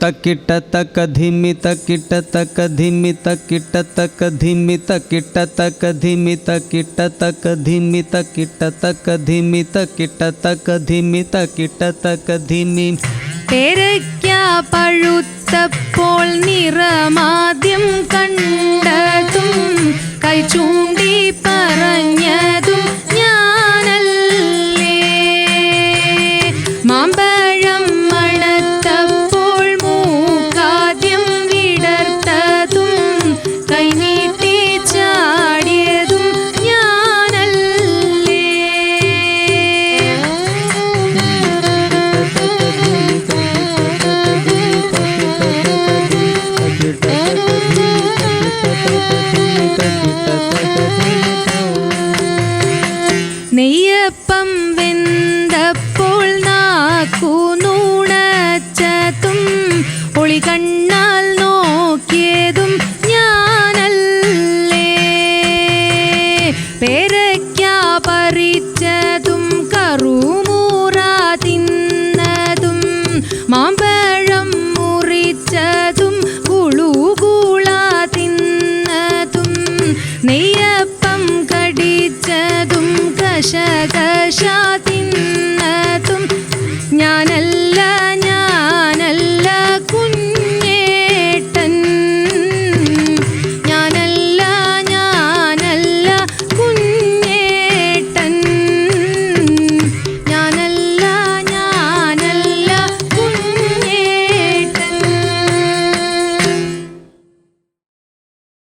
തക്കിട്ട തക്ക ധിമി തക്കിട്ട തക്ക ധിമി തക്കിട്ട തക്ക ധിമി തക്കിട്ട തക്ക ധിമി തക്കിട്ട തക്ക ധിമി തക്കിട്ട തക്ക ധിമി തക്കിട്ട തക്ക ധിമി തക്കിട്ട തക്ക ധിമി. പേരയ്ക്ക പഴുത്തപ്പോൾ നിറമാദ്യം കണ്ടതും കൈ ചൂണ്ടി പറഞ്ഞതും ഞാനല്ലേ. മാമ്പഴം മണത്തപ്പോൾ മൂക്കാദ്യം വിടർത്തതും കൈനീട്ടി ചാടിയതും ഞാനല്ലേ. നെയ്യപ്പം വെന്തപ്പോൾ നാക്കു നൂണച്ചതും ഒളി കണ്ണാൽ നോക്കിയതും ഞാനല്ലേ. പേരയ്ക്ക പറിച്ചതും കറുമൂറ തിന്നതും മാമ്പഴം മുറിച്ചതും കുളുകൂള തിന്നതും നെയ്യപ്പം കടിച്ചതും കശകശ